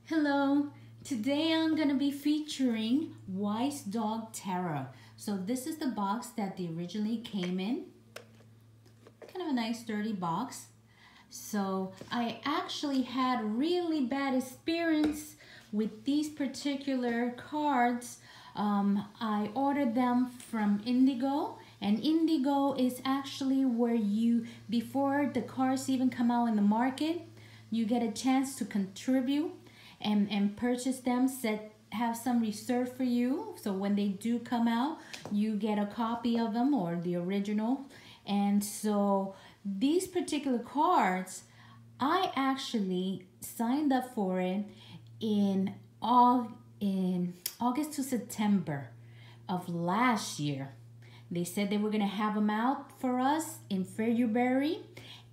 Hello, today I'm going to be featuring Wise Dog Tarot. So this is the box that they originally came in. Kind of a nice sturdy box. So I actually had really bad experience with these particular cards. I ordered them from Indigo, and Indigo is actually where you, before the cards even come out in the market, you get a chance to contribute and purchase them, have some reserved for you, so when they do come out you get a copy of them or the original. And so these particular cards, I actually signed up for it in August to September of last year. They said they were gonna have them out for us in February,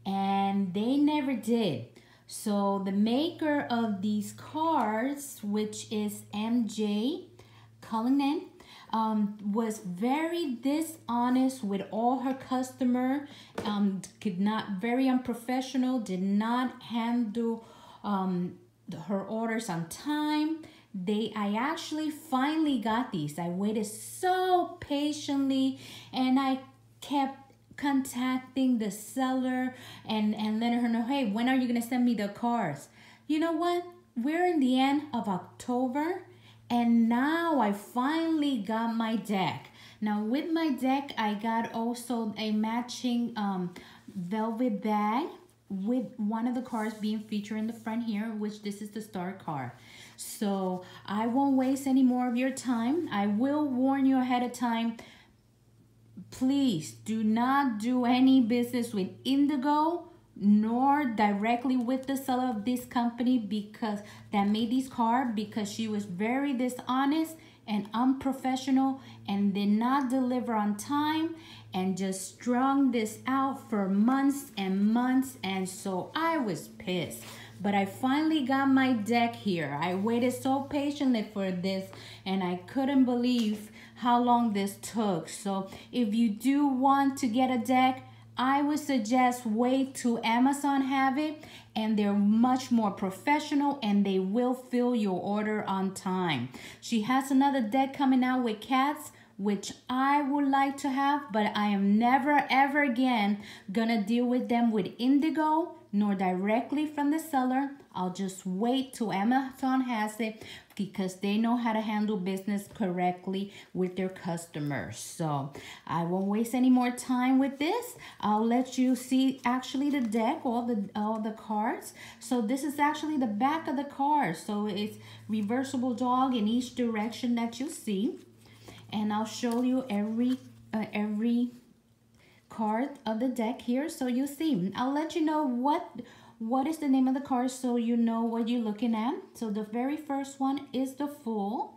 and they never did. So the maker of these cards, which is MJ Cullinan, was very dishonest with all her customer. Very unprofessional. Did not handle her orders on time. I actually finally got these. I waited so patiently, and I kept contacting the seller and letting her know, hey, when are you gonna send me the cards? You know what? We're in the end of October, and now I finally got my deck. Now with my deck, I got also a matching velvet bag with one of the cards being featured in the front here, which this is the star card. So I won't waste any more of your time. I will warn you ahead of time. Please do not do any business with Indigo nor directly with the seller of this company because that made this card, because she was very dishonest and unprofessional and did not deliver on time and just strung this out for months and months. And so I was pissed. But I finally got my deck here. I waited so patiently for this, and I couldn't believe how long this took. So if you do want to get a deck, I would suggest wait till Amazon have it, and they're much more professional and they will fill your order on time. She has another deck coming out with cats, which I would like to have, but I am never ever again gonna deal with them with Indigo nor directly from the seller. I'll just wait till Amazon has it because they know how to handle business correctly with their customers. So I won't waste any more time with this. I'll let you see actually the deck, all the cards. So this is actually the back of the card. So it's reversible dog in each direction that you see. And I'll show you every card of the deck here, so you see. I'll let you know what is the name of the card so you know what you're looking at. So the very first one is the Fool.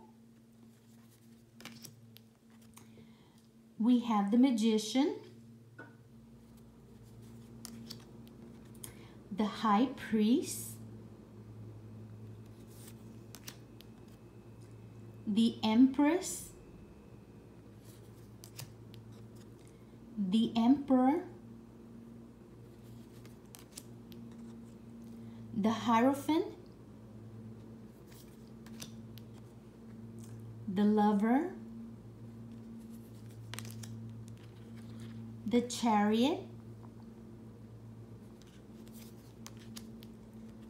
We have the Magician, the High Priest, the Empress, the Emperor, the Hierophant, the Lover, the Chariot,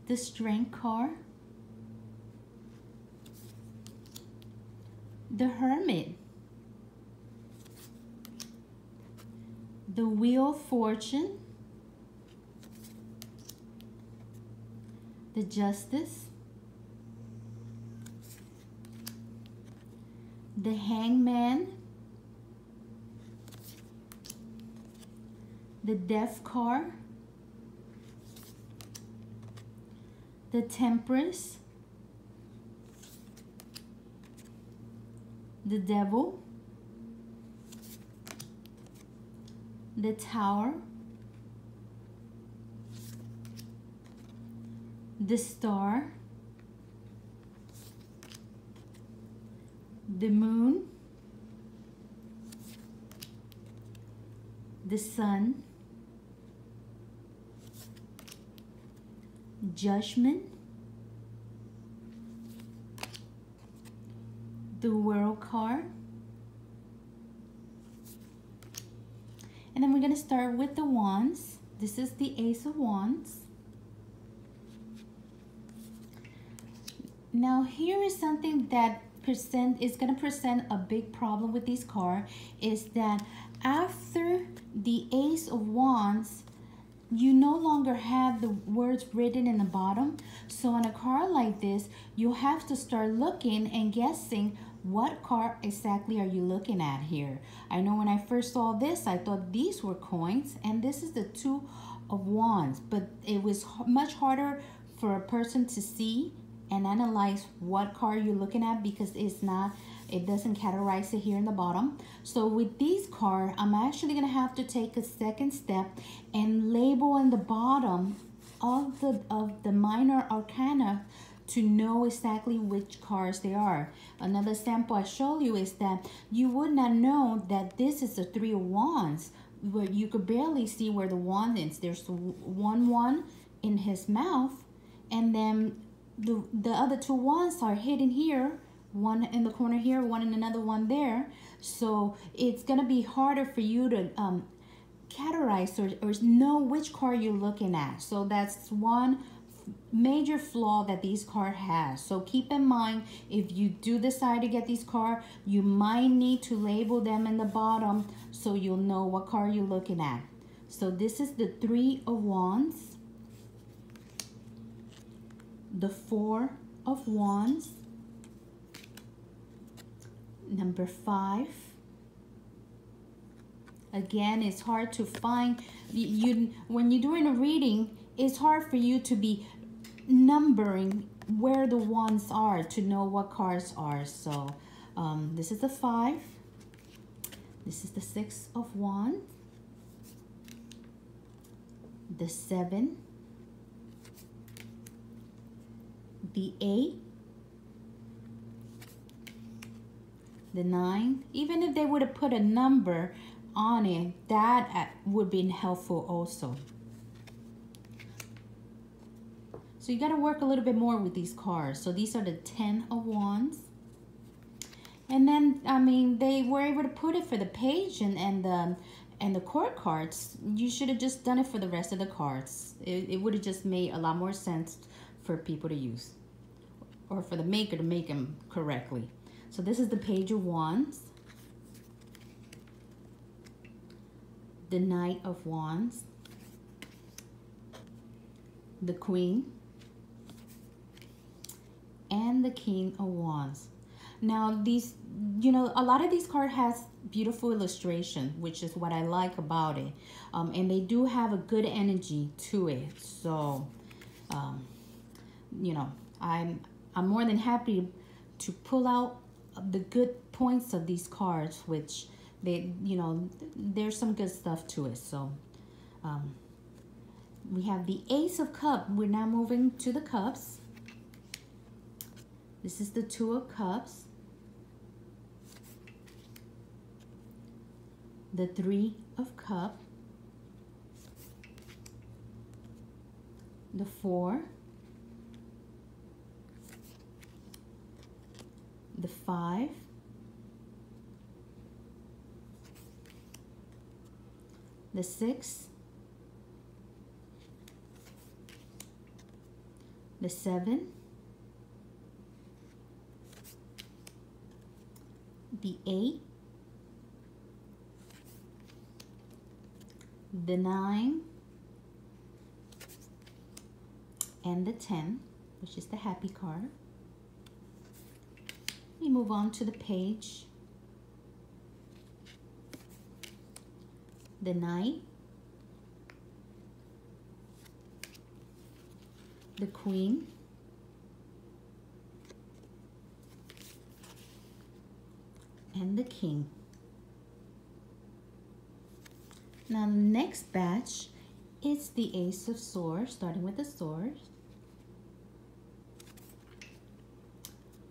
the Strength card, the Hermit, the Wheel of Fortune, the Justice, the Hangman, the Death card, the Temperance, the Devil, the Tower, the Star, the Moon, the Sun, Judgment, the World card. And then we're going to start with the Wands. This is the Ace of Wands. Now here is something that is going to present a big problem with this card, is that after the Ace of Wands, you no longer have the words written in the bottom. So on a card like this, you have to start looking and guessing what card exactly are you looking at here. I know when I first saw this, I thought these were coins, and this is the Two of Wands, but it was much harder for a person to see and analyze what card you're looking at, because it doesn't categorize it here in the bottom. So with these cards, I'm actually gonna have to take a second step and label in the bottom of the minor arcana to know exactly which cards they are. Another sample I show you is that you would not know that this is the Three of Wands, where you could barely see where the wand is. There's one in his mouth, and then the other two wands are hidden here, one in the corner here, one in another one there. So it's gonna be harder for you to categorize or know which card you're looking at. So that's one major flaw that these card has. So keep in mind, if you do decide to get these card, you might need to label them in the bottom so you'll know what card you're looking at. So this is the Three of Wands, the Four of Wands, number 5. Again, it's hard to find. When you're doing a reading, it's hard for you to be numbering where the wands are to know what cards are. So this is the 5. This is the 6 of Wands, the 7, the 8, the 9. Even if they would have put a number on it, that would be helpful also. So you got to work a little bit more with these cards. So these are the 10 of Wands. And then, I mean, they were able to put it for the page and the court cards. You should have just done it for the rest of the cards. It would have just made a lot more sense for people to use, or for the maker to make them correctly. So this is the Page of Wands, the Knight of Wands, the Queen, and the King of Wands. Now these, a lot of these cards has beautiful illustration, which is what I like about it. And they do have a good energy to it. So, I'm more than happy to pull out the good points of these cards, which there's some good stuff to it. So, we have the Ace of Cups. We're now moving to the Cups. This is the Two of Cups, the Three of Cups, the 4, the 5, the 6, the 7, the 8, the 9, and the 10, which is the Happy card. We move on to the Page, the Knight, the Queen, and the King. Now the next batch is the Ace of Swords, starting with the Swords,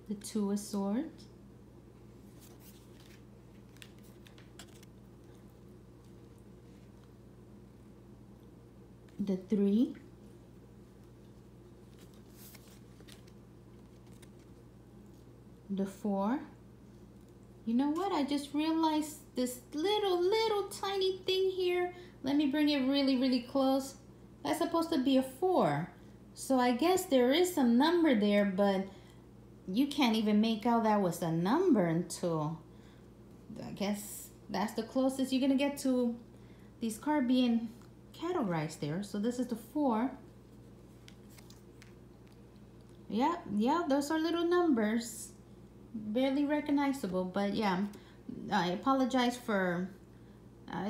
the Two of Swords, the 3, the 4, You know what? I just realized this little tiny thing here. Let me bring it really close. That's supposed to be a 4. So I guess there is some number there, but you can't even make out that was a number until, I guess that's the closest you're gonna get to these cards being categorized there. So this is the 4. Yeah, those are little numbers. Barely recognizable, but yeah, I apologize for,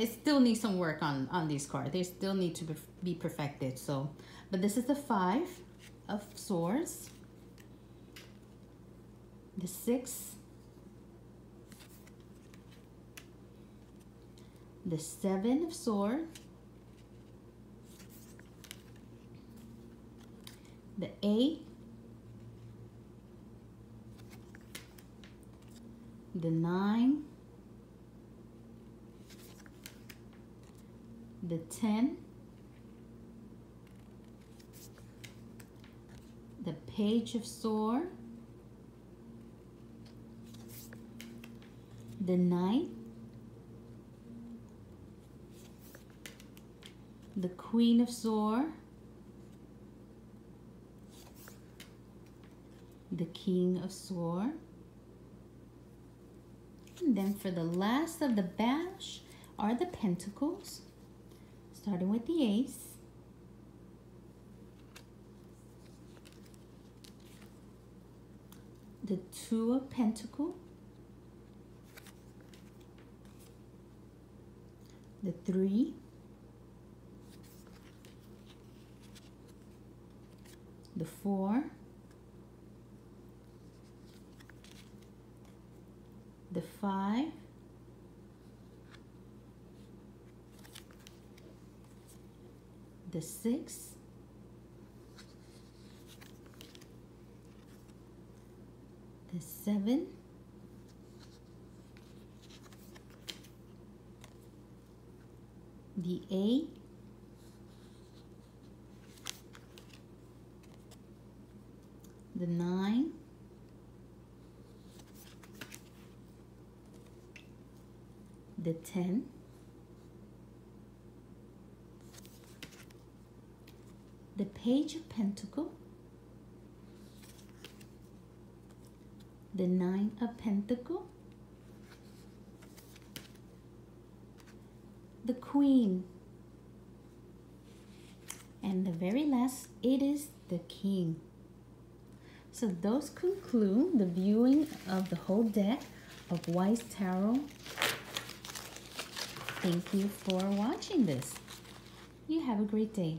it still needs some work on these cards. They still need to be perfected. So, but this is the 5 of Swords, the 6, the 7 of Swords, the 8, the 9, the 10, the Page of Swords, the Knight, the Queen of Swords, the King of Swords. And then for the last of the batch are the Pentacles, starting with the Ace, the 2 of Pentacles, the 3, the 4, the 5, the 6, the 7, the 8, the 9, the 10, the Page of Pentacles, the 9 of Pentacles, the Queen, and the very last, it is the King. So those conclude the viewing of the whole deck of Wise Tarot. Thank you for watching this. You have a great day.